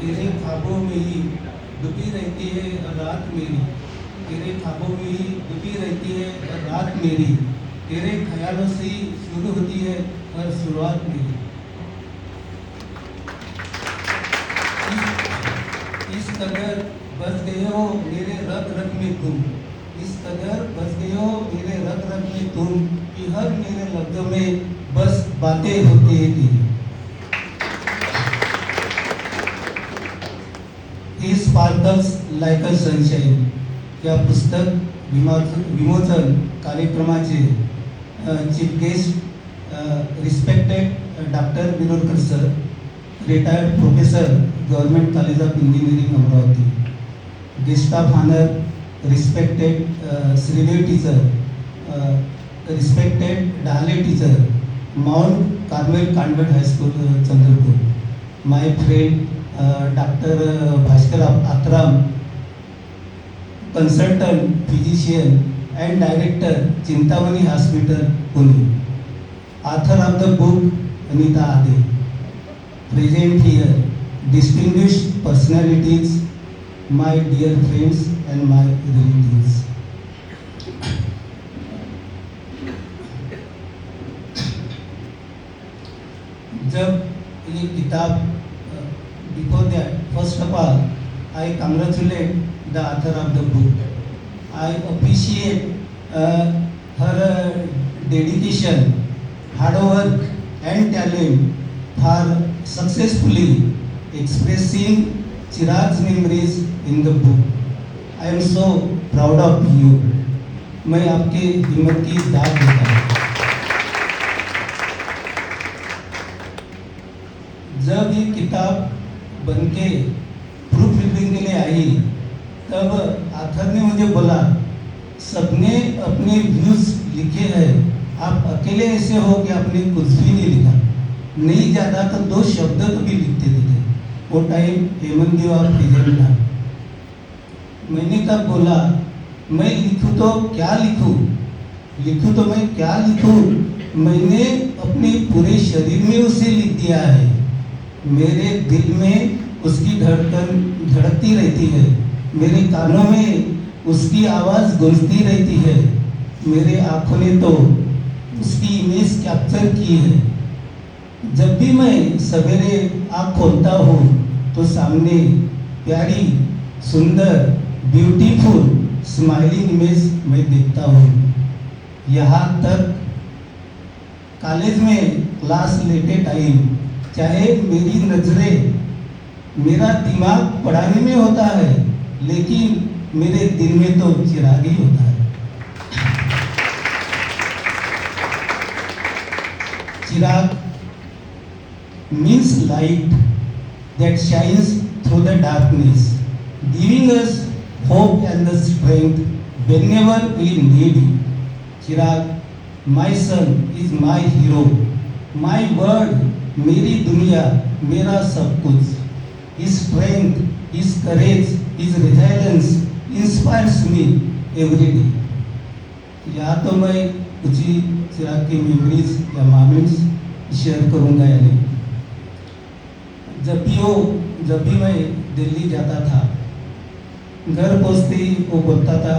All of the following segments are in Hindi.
तेरे ख्वाबों में ही डूबी रहती है रात मेरी, तेरे ख्वाबों में ही डूबी रहती है रात मेरी, तेरे ख्यालों से ही शुरू होती है हर शुरुआत मेरी। इस कदर बस गए हो मेरे रग रग में तुम, इस कदर बस गए हो मेरे रग रग में तुम कि हर मेरे लफ्जों में बस बातें होती है तेरी। ही स्पार्कल्स लाइक अ सनशाइन या पुस्तक विमोचन कार्यक्रमाचे chief guest respected doctor Birodkar sir, retired professor Government College of Engineering Amravati, guest of honour respected Shridev teacher, respected Dale teacher, Mount Carmel Convent High School Chandrapur, my friend doctor Bhaskar Atram, consultant physician and director Chintamani Hospital Pune, author of the book Anita Ade, present here, distinguished personalities, my dear friends and my relatives. जब ये किताब before that, first of all, I congratulate the author of the book. I appreciate her dedication, hard work and talent for successfully expressing Chirag's memories in the book. I am so proud of you. मैं आपके हिम्मत की दाद देता हूँ। जब ये किताब बनके प्रूफ रीडिंग के लिए आई, तब आथर ने मुझे बोला, सबने अपने व्यूज लिखे हैं, आप अकेले ऐसे हो कि आपने कुछ भी नहीं लिखा, नहीं ज़्यादा तो 2 शब्द तो भी लिखते थे। वो टाइम हेमंत देव और प्रेजेंट था। मैंने तब बोला, मैं लिखूँ तो क्या लिखूँ, लिखूँ तो मैं क्या लिखूँ, मैंने अपने पूरे शरीर में उसे लिख दिया है, मेरे दिल में उसकी धड़कन धड़कती रहती है, मेरे कानों में उसकी आवाज़ गूंजती रहती है, मेरे आँखों ने तो उसकी इमेज कैप्चर की है। जब भी मैं सवेरे आँख खोलता हूँ तो सामने प्यारी, सुंदर, ब्यूटीफुल, स्माइलिंग इमेज मैं देखता हूँ। यहाँ तक कॉलेज में क्लास लेते टाइम चाहे मेरी नज़रें, मेरा दिमाग पढ़ाने में होता है, लेकिन मेरे दिल में तो चिराग ही होता है। चिराग means light that shines through the darkness, giving us hope and the strength whenever we need it. Chirag, my son, is my hero, my world, मेरी दुनिया, मेरा सब कुछ। His strength, his courage, his resilience inspires me every day. या तो मैं कुछ ही चिराग की मेमोरीज या मोमेंट्स शेयर करूँगा या नहीं। जब भी मैं दिल्ली जाता था, घर पहुँचते ही वो बोलता था,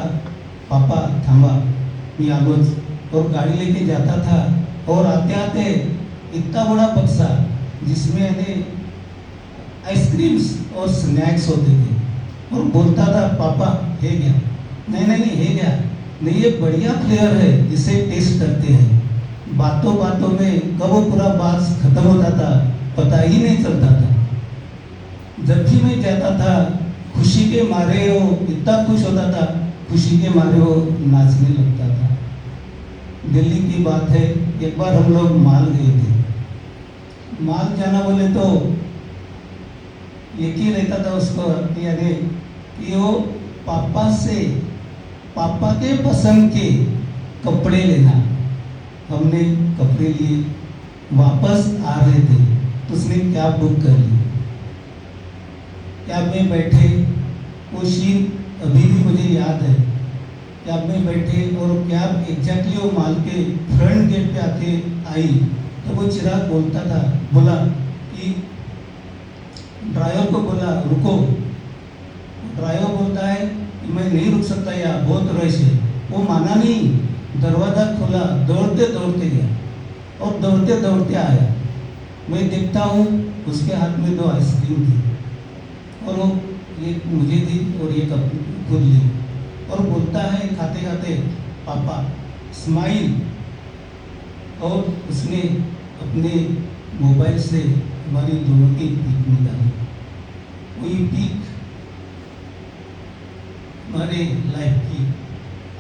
पापा थांबा मी आलोच, और गाड़ी लेके जाता था, और आते आते इतना बड़ा बक्सा जिसमें आइसक्रीम्स और स्नैक्स होते थे, और बोलता था, पापा है क्या, नहीं है क्या, नहीं ये बढ़िया फ्लेवर है, इसे टेस्ट करते हैं। बातों बातों में कब वो पूरा बात खत्म होता था पता ही नहीं चलता था। जब भी मैं जाता था, खुशी के मारे वो इतना खुश होता था, खुशी के मारे वो नाचने लगता था। दिल्ली की बात है, एक बार हम लोग माल गए थे। माल जाना बोले तो एक ही रहता था उसको, यानी कि वो पापा के पसंद के कपड़े लेना। हमने कपड़े लिए, वापस आ रहे थे तो उसने कैब बुक कर ली। कैब में बैठे, वो सीन अभी भी मुझे याद है। कैब में बैठे और कैब एग्जैक्टली वो माल के फ्रंट गेट पे आके आई, तो वो चिराग बोला कि ड्राइवर को बोला रुको, ड्राइवर बोलता है कि मैं नहीं रुक सकता यार, बहुत रश है। वो माना नहीं, दरवाज़ा खोला, दौड़ते दौड़ते गया और दौड़ते दौड़ते आया। मैं देखता हूँ उसके हाथ में 2 आइसक्रीम थी और वो एक मुझे दी और एक खुद ली और बोलता है खाते खाते पापा स्माइल। और उसने अपने मोबाइल से हमारी दोनों की पिक निकाली। वही पिक हमारे लाइफ की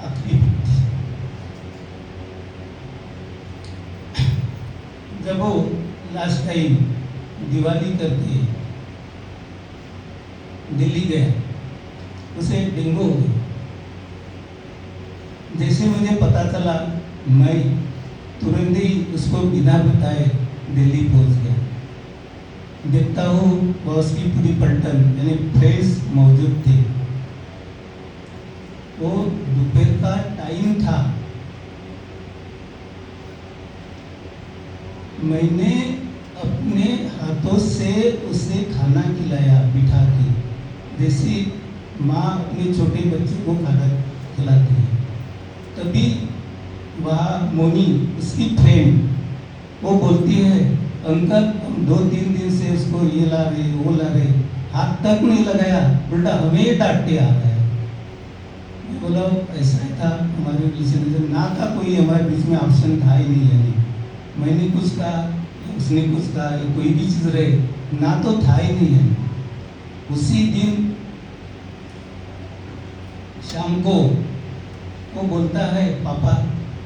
आखिरी पिक थी। जब वो लास्ट टाइम दिवाली करके दिल्ली गया, उसे डेंगू हो गई। जैसे मुझे पता चला, मैं तुरंत ही उसको बिना बताए दिल्ली पहुंच गया। देखता हूँ बॉस की पूरी पलटन यानी फ्रेंड्स मौजूद थे। वो दोपहर का टाइम था। मैंने अपने हाथों से उसे खाना खिलाया बिठा के, जैसे माँ अपने छोटे बच्चे को खाना खिलाती है। तभी वह मोनी उसकी फ्रेंड वो बोलती है अंकल हम 2-3 दिन से उसको ये ला रहे वो ला रहे, हाथ तक नहीं लगाया, उल्टा हमें डांटते आ गया। मैं बोला ऐसा ही था हमारे रिलेशन ना था, कोई हमारे बीच में ऑप्शन था ही नहीं। यानी मैंने कुछ कहा, उसने कुछ कहा, कोई भी चीज़ रहे ना तो था ही नहीं है। उसी दिन शाम को वो बोलता है पापा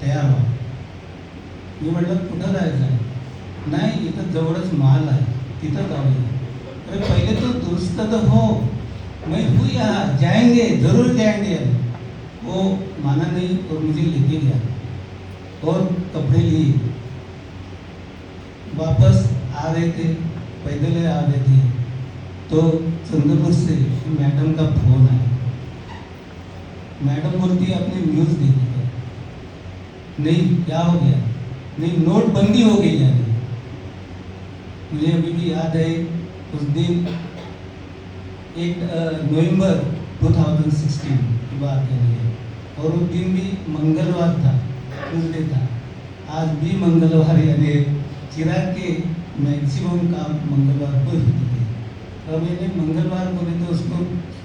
तयार हो। मी म्हटलं कुठं जायचं आहे? नाही इथं जवळच महाल आहे, तिथं जाऊया। अरे पहले तो दुरुस्त तो हो, मैं हूँ यहाँ, जाएंगे जरूर जाएंगे। वो माना नहीं और मुझे लेके गया और कपड़े लिए। वापस आ रहे थे, पैदल आ रहे थे, तो चंद्रपुर से मैडम का फोन आया। मैडम बोलती है आपने न्यूज़ देखी है? नहीं, क्या हो गया? नहीं, नोटबंदी हो गई। यानी मुझे अभी भी याद है उस दिन 8 नवंबर 2016 की बात है और उस दिन भी मंगलवार था, ट्यूसडे था। आज भी मंगलवार यानी चिराग के मैक्सिमम काम मंगलवार को होते थे और मैंने मंगलवार बोले तो उसको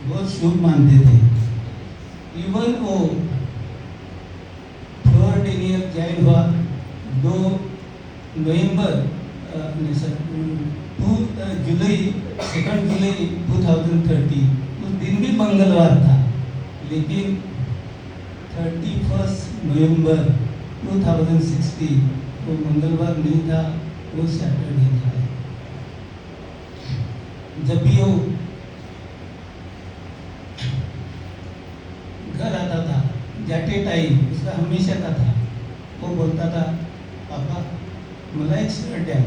बहुत शुभ मानते थे। इवन वो 3rd ईयर ज्वाइन हुआ 2 नवंबर 2 जुलाई 2 जुलाई 2030, उस दिन भी मंगलवार था। लेकिन 31 नवंबर 2016 वो मंगलवार नहीं था, वो सैटरडे था। जब भी वो घर आता था जाते टाइम उसका हमेशा का था, वो बोलता था पापा मला एक शर्ट द्या,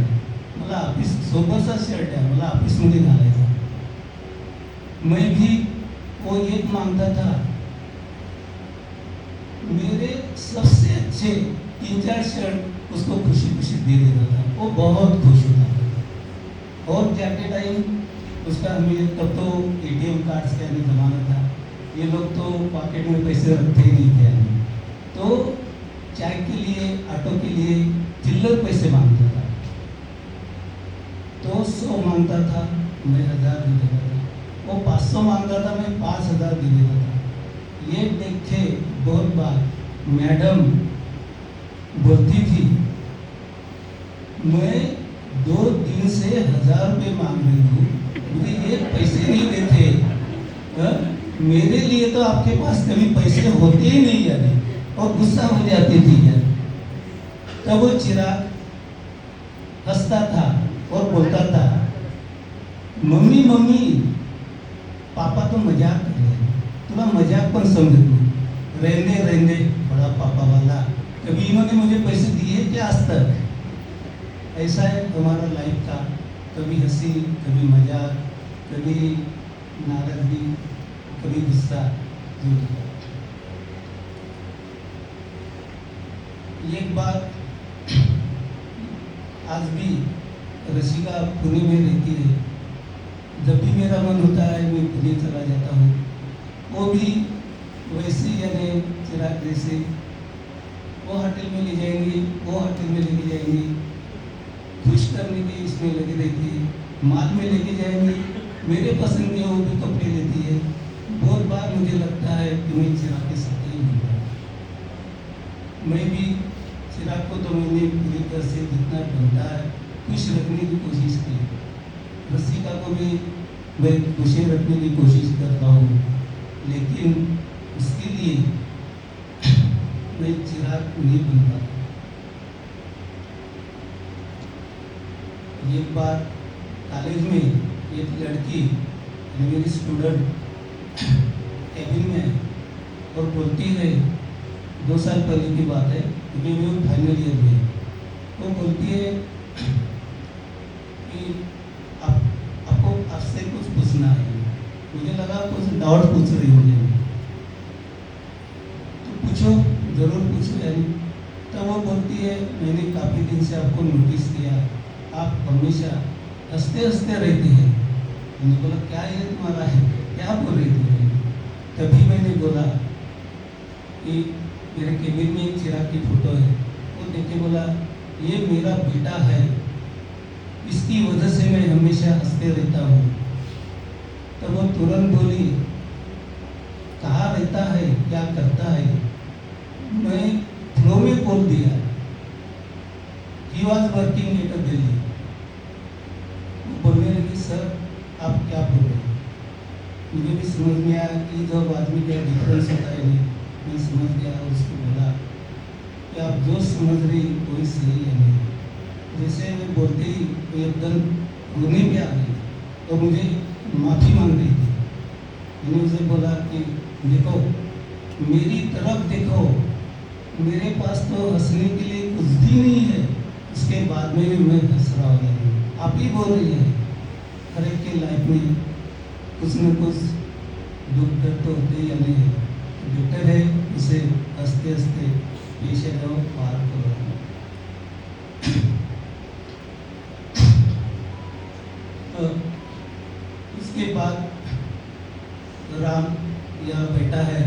मला ऑफिस सोबतचा शर्ट द्या, मला ऑफिसमध्ये घालायचा। मैं भी वो एक मांगता था। मेरे सबसे अच्छे 3-4 शर्ट उसको खुशी खुशी दे देता था, वो बहुत खुश होता था। और जाते टाइम उसका हमें तब तो ATM कार्ड्स का ज़माना था, ये लोग तो पॉकेट में पैसे रखते ही नहीं थे। तो चाय के लिए ऑटो के लिए चिल्लर पैसे मांगता था, तो 100 मांगता था मैं 1000 दे देता था, वो 500 मांगता था मैं 5000 दे देता था। ये देखे बहुत बार मैडम बोलती थी मैं 2 दिन से 1000 रुपये मांग रही हूँ, मुझे ये पैसे नहीं देते। मेरे लिए तो आपके पास कभी पैसे होते ही नहीं यानी, और गुस्सा हो जाती थी यार। तब वो चिराग हंसता था और बोलता था मम्मी मम्मी पापा तो मजाक कर रहे हैं, तुला मजाक पर समझ नहीं, रहने रहने बड़ा पापा वाला, कभी इन्होंने मुझे पैसे दिए क्या आज तक? ऐसा है हमारा लाइफ का, कभी हंसी कभी मजाक, कभी नाराजगी, कभी गुस्सा। एक बात आज भी रसिका पुणे में रहती है, जब भी मेरा मन होता है मैं खुद चला जाता हूँ। वो भी वैसे यानी चिराग जैसे वो होटल में ले जाएंगी, वो होटल में लेके जाएंगी, खुश करने की इसमें लगी रहती है, माल में लेके जाएंगी, मेरे पसंद के वो भी कपड़े लेती है। बहुत बार मुझे लगता है कि मैं चिराग के साथ ही हूँ। मैं भी चिराग को तो मैंने पूरी तरह से जितना बनता है खुश रखने की कोशिश की। रसिका को भी मैं खुशी रखने की कोशिश करता हूँ, लेकिन उसके लिए मैं चिराग नहीं बन पाता। एक बार कॉलेज में एक लड़की मेरी स्टूडेंट कैबिन में और बोलती है, 2 साल पहले की बात है, क्योंकि वो फाइनल ईयर में, वो बोलती है कि आपको आपसे कुछ पूछना है। मुझे लगा कुछ डाउट पूछ रही होगी, तो पूछो, जरूर पूछो यानी। तो वो बोलती है, मैंने काफ़ी दिन से आपको नोटिस किया, आप हमेशा हंसते हंसते रहते हैं। मैंने बोला क्या ये तुम्हारा है, क्या बोल रही थी? तभी मैंने बोला कि मेरे केबिन में एक चिराग की फोटो है। वो देख के बोला, ये मेरा बेटा है, इसकी वजह से मैं हमेशा हंसते रहता हूँ। तो वो तुरंत बोली, कहाँ रहता है, क्या करता है? मैं फ्लो में बोल दिया, he was working at Delhi. बोलने लगी, सर आप क्या बोल रहे हैं? मुझे भी समझ में आया कि जब आदमी का डिफरेंस होता है, नहीं मैं समझ गया। उसको बोला कि आप जो समझ रही कोई सही है नहीं। जैसे मैं बोलते ही वो एकदम रोने पे आ गई और मुझे माफ़ी मांग रही थी। मैंने उसे बोला कि देखो, मेरी तरफ देखो, मेरे पास तो हंसने के लिए कुछ भी नहीं है। उसके बाद में भी मैं हंस रहा हूँ, आप ही बोल रही है। हर एक के लाइफ में कुछ न कुछ दुख दर्द तो होते ही नहीं है। बेटर है उसे हंसते हंसते पीछे जाओ, पार करो। तो उसके बाद राम यह बेटा है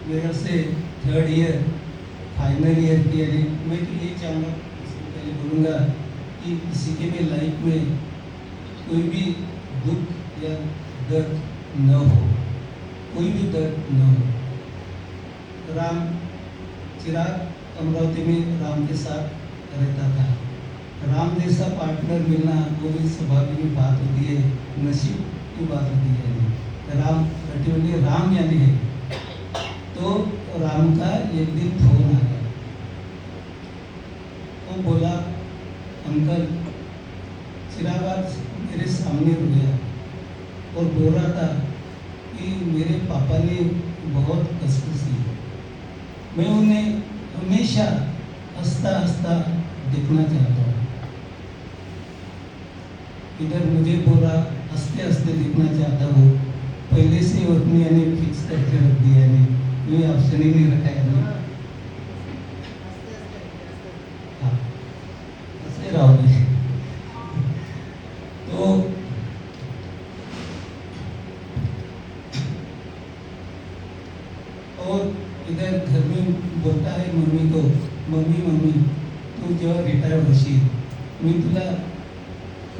मेरे से 3rd ईयर फाइनल ईयर की है। मैं तो ये चाहूँगा, इससे पहले बोलूँगा कि किसी के भी लाइफ में कोई भी दुख या दर्द न हो, कोई भी दर्द न हो। राम चिराग अमरावती में राम के साथ रहता था। राम जैसा पार्टनर मिलना वो भी सौभाग्य की बात होती है, नसीब की बात होती है। राम रटिवली राम यानी है। तो राम का एक दिन फोन आ गया। वो बोला, अंकल चिराग आज मेरे सामने रुक गया और बोल रहा था कि मेरे पापा ने बहुत कष्ट सी, मैं उन्हें हमेशा हंसता हंसता देखना चाहता हूँ। इधर मुझे बोला हंसते हंसते देखना चाहता हूँ, पहले से अपनी यानी फिक्स करके रख दिया, यानी कोई ऑप्शन ही नहीं रखा है। हाँ, हंसते रहोगे। तो और इधर घर में बोलता है मम्मी को, मम्मी मम्मी तू जेव्हा रिटायर होशील मी तुला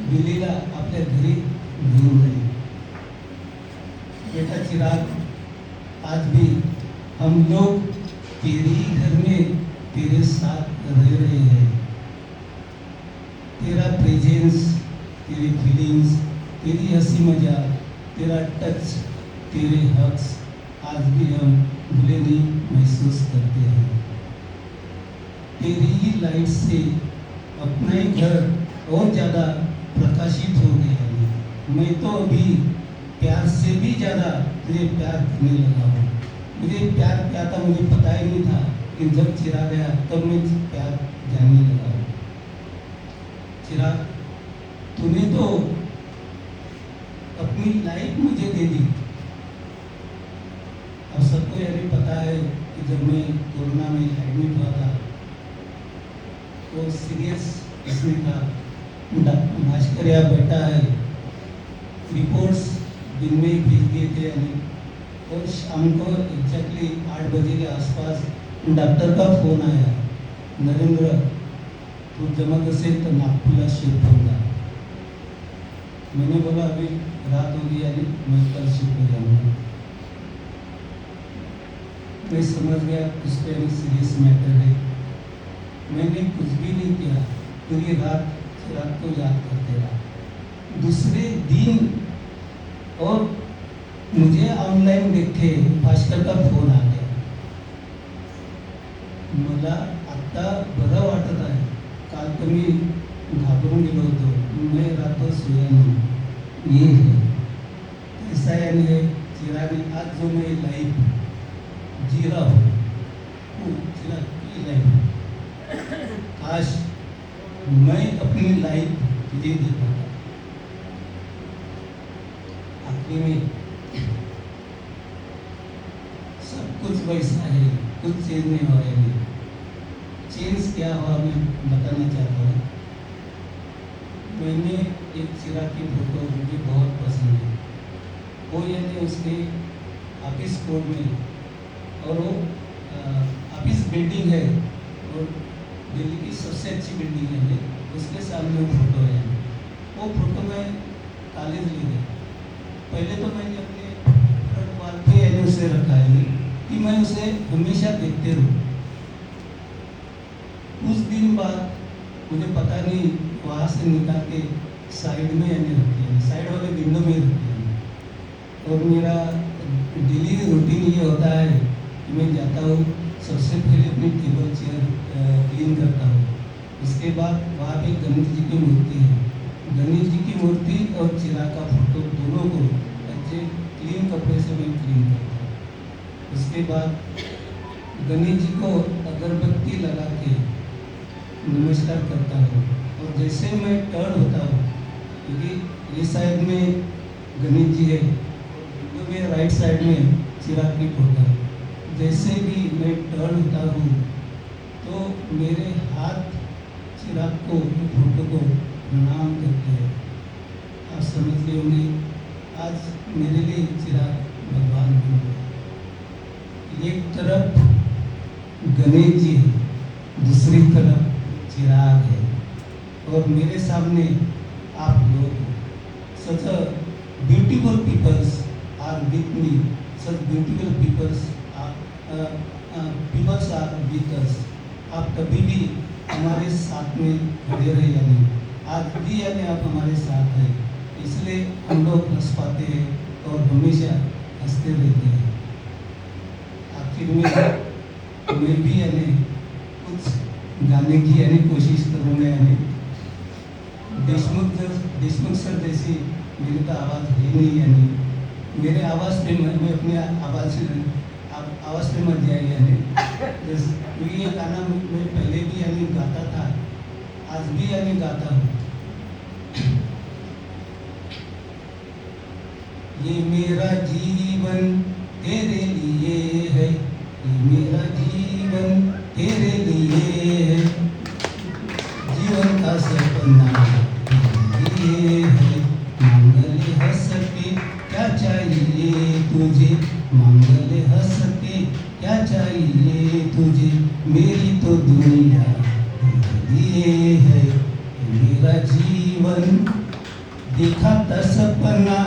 दिल्लीला आपल्या घरी घेऊन जाईल। बेटा चिराग, आज भी हम लोग तेरे ही घर में तेरे साथ रह रहे हैं। तेरा प्रेजेंस, तेरी फीलिंग्स, तेरी हंसी मजाक, तेरा टच, तेरे हक्स आज भी हम भूले नहीं महसूस करते हैं। तेरी ही लाइट से अपना ही घर और ज़्यादा प्रकाशित हो गया है। मैं तो अभी प्यार से भी ज़्यादा तुझे प्यार करने लगा हूँ। मुझे प्यार क्या था मुझे पता ही नहीं था, कि जब चिराग गया तब मैं प्यार जानने लगा हूँ। चिराग, तूने तो अपनी लाइफ मुझे दे दी। अब सबको यह भी पता है कि जब मैं कोरोना में एडमिट हुआ था तो सीरियस इसमें था, भास्कर या बेटा है, रिपोर्ट्स दिन में ही भेज दिए थे यानी, और शाम को एग्जैक्टली 8 बजे के आसपास डॉक्टर का फ़ोन आया, नरेंद्र तू जमत असेल तर नागपूरला शिफ्ट होगा। मैंने बोला अभी रात होगी यानी मैं कल शिफ्ट हो जाऊँगा। मैं समझ गया कुछ तो सीरियस मैटर है। मैंने कुछ भी नहीं किया, पूरी रात को याद करते रहा। दूसरे दिन और मुझे ऑनलाइन देखे भास्कर का फोन आ गया। मला आता बरं वाटत आहे, काल तर मी घाबरून गेलो होतो, मैं रातभर सोया नहीं। ये है ऐसा यानी है चिराग ने आज जो मैं लाइफ जी रहा हूँ वो चिराग की लाइफ, काश मैं अपनी लाइफ जी देता। आखिर में सब कुछ वैसा है, कुछ चेंज नहीं हुआ है। चेंज क्या हुआ मैं बताना चाहता हूँ। मैंने एक चिराग की फोटो मुझे बहुत पसंद है, वो यानी उसके ऑफिस कोड में, और वो ऑफिस बिल्डिंग है और दिल्ली की सबसे अच्छी बिल्डिंग है, उसके सामने वो फोटो है। वो फोटो मैं कॉलेज ले गया। पहले तो मैंने अपने फ्रंट वॉल पे यानी उसे रखा है कि मैं उसे हमेशा देखते रहूँ। कुछ दिन बाद मुझे पता नहीं वहाँ से निकाल के साइड में यानी रखते हैं, साइड वाले विंडो में रखते हैं। और मेरा डेली रूटीन ये होता है कि मैं जाता हूँ, सबसे पहले अपनी टेबल चेयर क्लीन करता हूँ। उसके बाद वहाँ पे गणेश जी की मूर्ति है, गणेश जी की मूर्ति और चिराग का फोटो दोनों को अच्छे क्लीन कपड़े से मैं क्लीन करता हूँ। उसके बाद गणेश जी को अगरबत्ती लगा के नमस्कार करता हूँ। और जैसे मैं टर्न होता हूँ, क्योंकि ये साइड में गणेश जी है, विंडो में राइट साइड में चिराग की फोटो है, जैसे भी मैं टर्न होता हूँ तो मेरे हाथ चिराग को फोटो को प्रणाम करते हैं। आप समझ गए होंगे आज मेरे लिए चिराग भगवान बन गए। एक तरफ गणेश जी है, दूसरी तरफ चिराग है, और मेरे सामने आप लोग। Such a beautiful peoples are with me, such beautiful peoples are with us. आप कभी भी हमारे साथ में खड़े रहे यानी आज भी यानी आप हमारे साथ हैं, इसलिए हम लोग हंस पाते हैं और हमेशा हंसते रहते हैं। आखिर में मैं भी यानी कुछ गाने की यानी कोशिश करूँगा। यानी देशमुख सर जैसी मेरी तो आवाज़ है नहीं, यानी मेरे आवाज़ पे मैं अपने आवाज़ पे मत जाए यानी। क्योंकि ये गाना मैं पहले भी यानी गाता था, आज भी यानी गाता हूँ। ये मेरा जीवन तेरे लिए है, ये मेरा जीवन तेरे लिए है, जीवन का सपना ये है। मंगल हंस के क्या चाहिए तुझे, मंगल हंस के क्या चाहिए तुझे, मेरी तो दुनिया ये है। मेरा जीवन देखा था सपना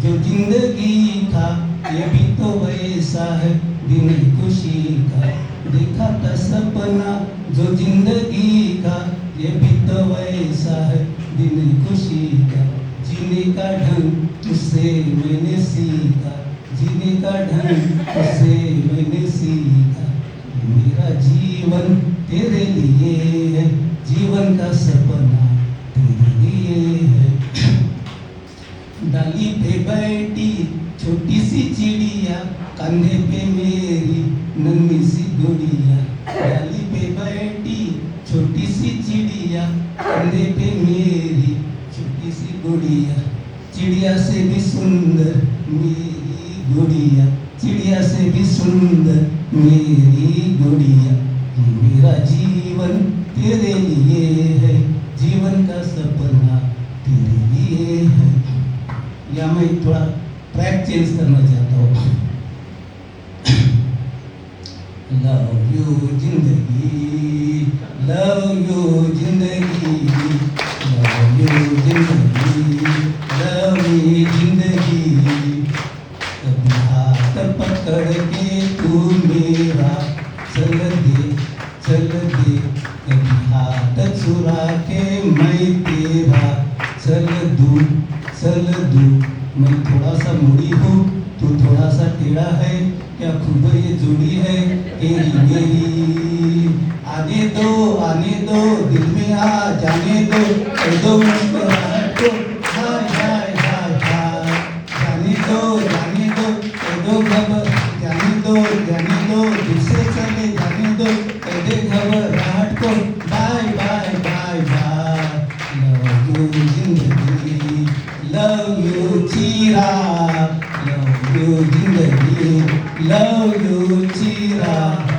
जो जिंदगी था, ये भी तो वैसा है दिन खुशी का। देखा था सपना जो जिंदगी का, ये भी तो वैसा है दिन खुशी का। जीने का ढंग तुझसे मैंने सीखा, जीने का ढंग तुझसे मैंने सीखा। मेरा जीवन तेरे लिए है, जीवन का सपना तेरे लिए है। डाली पे बैठी छोटी सी चिड़िया, कंधे पे मेरी नन्ही सी गुड़िया। डाली पे बैठी छोटी सी चिड़िया, कंधे पे मेरी छोटी सी गुड़िया। चिड़िया से भी सुंदर मेरी गुड़िया, चिड़िया से भी सुंदर मेरी गुड़िया। मेरा जीवन तेरे लिए है, जीवन का सपना तेरे लिए है। या मैं थोड़ा ट्रैक चेंज करना चाहता हूँ। लव यू जिंदगी, लव यू जिंदगी, लव यू जिंदगी, लव मी जिंदगी। कभी हाथ पकड़ के तू मेरा चल दे, चल दे, कभी हाथ चुरा के मैं तेरा चल दूँ, चल दूँ। मैं थोड़ा सा मुड़ी हूँ, तू थोड़ा सा टेढ़ा है, क्या खूब ये जोड़ी है तेरी मेरी। आने दो दिल में आ जाने दो, कर दो मुस्कुराहट को हाय हाय हाय हाय। जाने दो कर दो घबर, जाने दो दिल से चले जाने दो, कर दे घबराहट को bye bye bye bye. Love you जिंदगी, love you Chirag, love you जिंदगी, love you Chirag.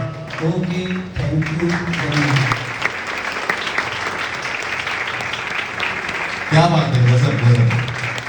Okay, thank you. क्या बात है, गजब गजब।